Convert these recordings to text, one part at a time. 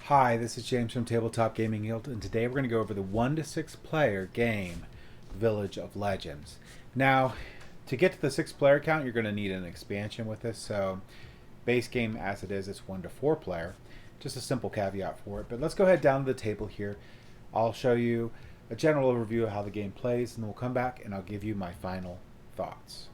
Hi, this is James from Tabletop Gaming Guild, and today we're going to go over the 1 to 6 player game, Village of Legends. Now, to get to the 6 player count, you're going to need an expansion with this, so base game as it is, it's 1 to 4 player. Just a simple caveat for it, but let's go ahead down to the table here. I'll show you a general overview of how the game plays, and then we'll come back and I'll give you my final thoughts.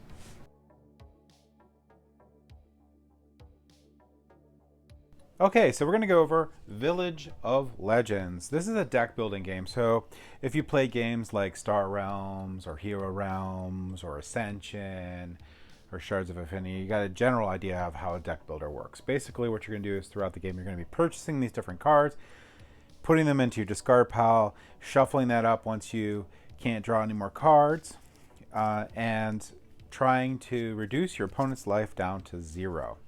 Okay, so we're going to go over Village of Legends. This is a deck building game. So if you play games like Star Realms or Hero Realms or Ascension or Shards of Infinity, you got a general idea of how a deck builder works. Basically, what you're going to do is throughout the game, you're going to be purchasing these different cards, putting them into your discard pile, shuffling that up once you can't draw any more cards, and trying to reduce your opponent's life down to 0.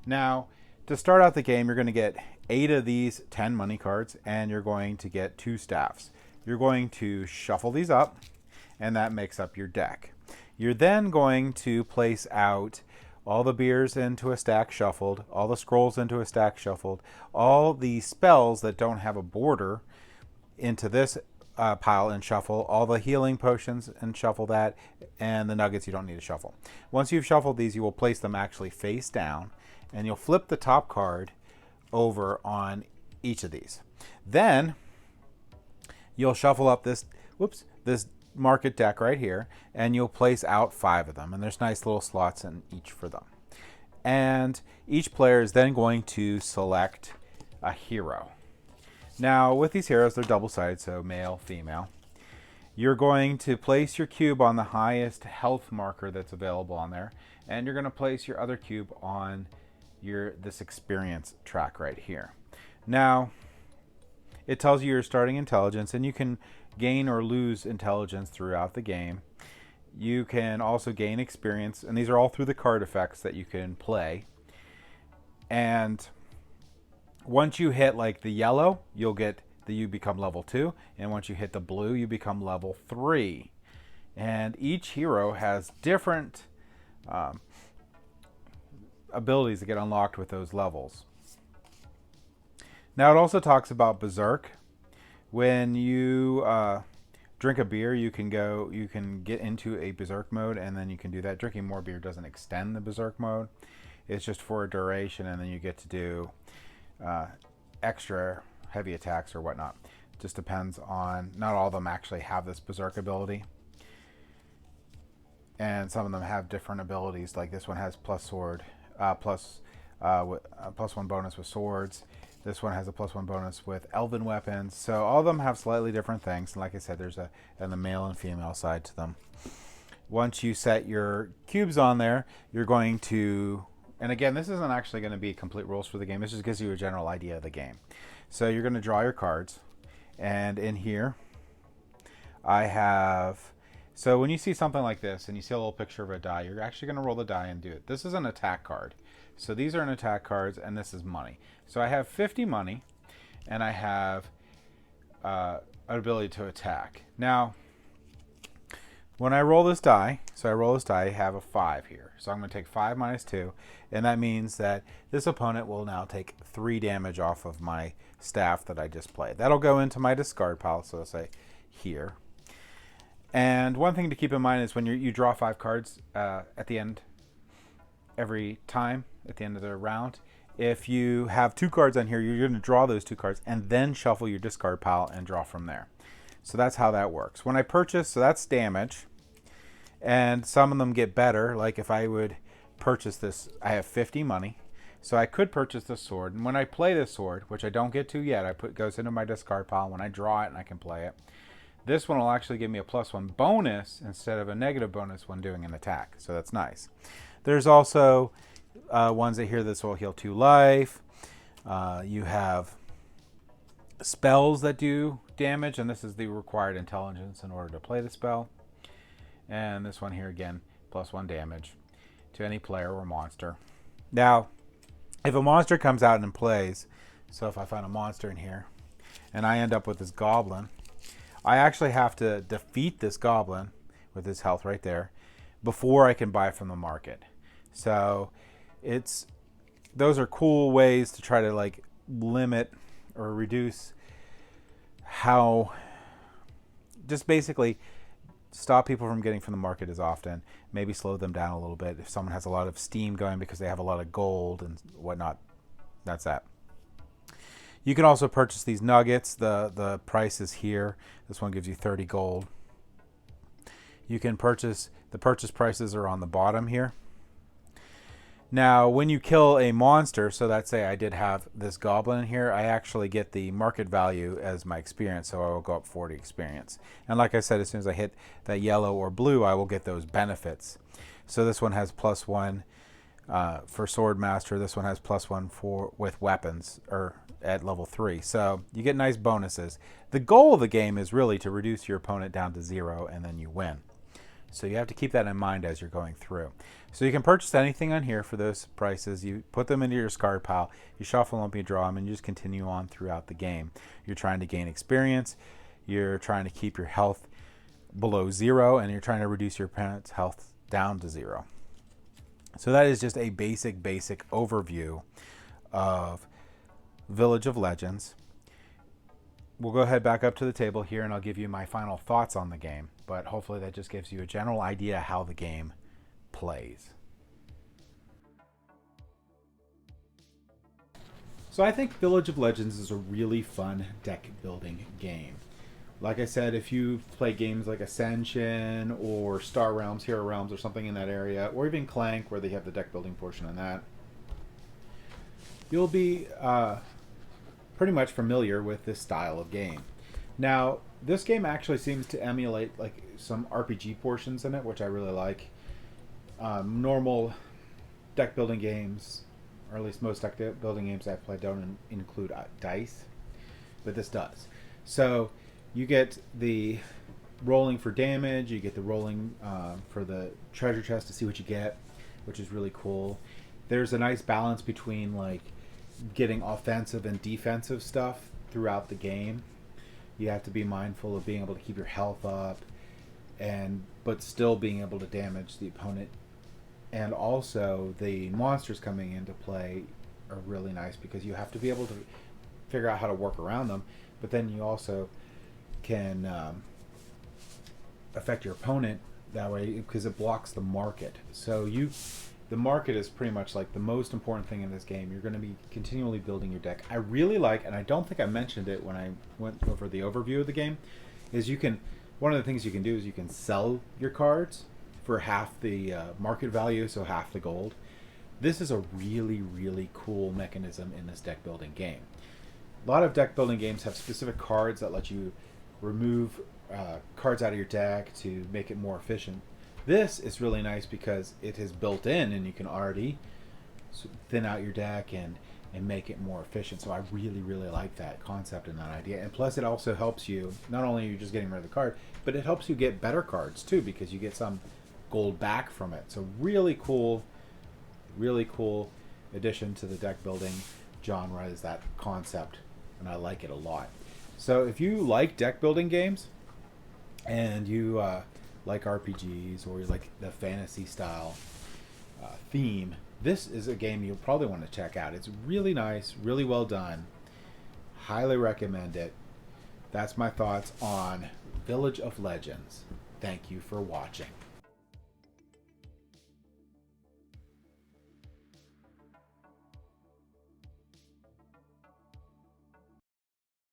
Now, to start out the game, you're going to get 8 of these 10 money cards, and you're going to get 2 staffs. You're going to shuffle these up, and that makes up your deck. You're then going to place out all the beers into a stack shuffled, all the scrolls into a stack shuffled, all the spells that don't have a border into this pile and shuffle, all the healing potions and shuffle that, and the nuggets you don't need to shuffle. Once you've shuffled these, you will place them actually face down, and you'll flip the top card over on each of these. Then you'll shuffle up this market deck right here, and you'll place out 5 of them, and there's nice little slots in each for them. And each player is then going to select a hero. Now with these heroes, they're double-sided, so male, female. You're going to place your cube on the highest health marker that's available on there, and you're going to place your other cube on this experience track right here. Now, it tells you your starting intelligence, and you can gain or lose intelligence throughout the game. You can also gain experience, and these are all through the card effects that you can play. And once you hit like the yellow, you become level 2, and once you hit the blue, you become level 3. And each hero has different abilities that get unlocked with those levels. Now it also talks about Berserk. When you drink a beer, you can get into a Berserk mode, and then you can do that. Drinking more beer doesn't extend the Berserk mode. It's just for a duration, and then you get to do extra heavy attacks or whatnot. Just depends on, not all of them actually have this Berserk ability. And some of them have different abilities, like this one has plus 1 bonus with swords. This one has a plus 1 bonus with elven weapons. So all of them have slightly different things. And like I said, there's the male and female side to them. Once you set your cubes on there, you're going to, and again, this isn't actually going to be complete rules for the game. This just gives you a general idea of the game. So you're going to draw your cards. And in here, I have, so when you see something like this and you see a little picture of a die, you're actually going to roll the die and do it. This is an attack card. So these are an attack cards, and this is money. So I have 50 money, and I have an ability to attack. Now, when I roll this die, I have a 5 here. So I'm going to take 5 minus 2, and that means that this opponent will now take 3 damage off of my staff that I just played. That'll go into my discard pile, so I'll say here. And one thing to keep in mind is when you draw 5 cards at the end, every time at the end of the round, if you have 2 cards on here, you're going to draw those 2 cards and then shuffle your discard pile and draw from there. So that's how that works. When I purchase, so that's damage, and some of them get better. Like if I would purchase this, I have 50 money, so I could purchase this sword. And when I play this sword, which I don't get to yet, goes into my discard pile. When I draw it, and I can play it. This one will actually give me a plus 1 bonus instead of a negative bonus when doing an attack. So that's nice. There's also ones that here this will heal 2 life. You have spells that do damage, and this is the required intelligence in order to play the spell. And this one here again, plus 1 damage to any player or monster. Now, if a monster comes out and plays, so if I find a monster in here and I end up with this goblin, I actually have to defeat this goblin with his health right there before I can buy from the market. So those are cool ways to try to like limit or reduce how, just basically stop people from getting from the market as often, maybe slow them down a little bit. If someone has a lot of steam going because they have a lot of gold and whatnot, that's that. You can also purchase these nuggets. The price is here. This one gives you 30 gold. You can purchase, the purchase prices are on the bottom here. Now, when you kill a monster, so let's say I did have this goblin in here, I actually get the market value as my experience, so I will go up 40 experience. And like I said, as soon as I hit that yellow or blue, I will get those benefits. So this one has +1 for Sword Master. This one has +1 for with weapons, or at level 3. So you get nice bonuses. The goal of the game is really to reduce your opponent down to 0, and then you win. So you have to keep that in mind as you're going through. So you can purchase anything on here for those prices. You put them into your discard pile, you shuffle them up, you draw them, and you just continue on throughout the game. You're trying to gain experience, you're trying to keep your health below 0, and you're trying to reduce your opponent's health down to 0. So that is just a basic overview of Village of Legends. We'll go ahead back up to the table here, and I'll give you my final thoughts on the game. But hopefully that just gives you a general idea how the game plays. So I think Village of Legends is a really fun deck building game. Like I said, if you play games like Ascension or Star Realms, Hero Realms, or something in that area, or even Clank, where they have the deck building portion on that, you'll be pretty much familiar with this style of game. Now, this game actually seems to emulate like some RPG portions in it, which I really like. Normal deck building games, or at least most deck building games I've played, don't include dice, but this does. So you get the rolling for damage, you get the rolling for the treasure chest to see what you get, which is really cool. There's a nice balance between like getting offensive and defensive stuff throughout the game. You have to be mindful of being able to keep your health up, but still being able to damage the opponent. And also the monsters coming into play are really nice because you have to be able to figure out how to work around them, but then you also can affect your opponent that way because it blocks the market. So the market is pretty much like the most important thing in this game. You're going to be continually building your deck. I really like, and I don't think I mentioned it when I went over the overview of the game, is one of the things you can do is you can sell your cards for half the market value, so half the gold. This is a really cool mechanism in this deck building game. A lot of deck building games have specific cards that let you remove cards out of your deck to make it more efficient. This is really nice because it is built in, and you can already thin out your deck and make it more efficient. So I really like that concept and that idea. And plus it also helps you, not only are you just getting rid of the card, but it helps you get better cards too, because you get some gold back from it. So really cool addition to the deck building genre is that concept, and I like it a lot. So if you like deck building games and you like RPGs, or you like the fantasy style theme, this is a game you'll probably want to check out. It's really nice, really well done. Highly recommend it. That's my thoughts on Village of Legends. Thank you for watching.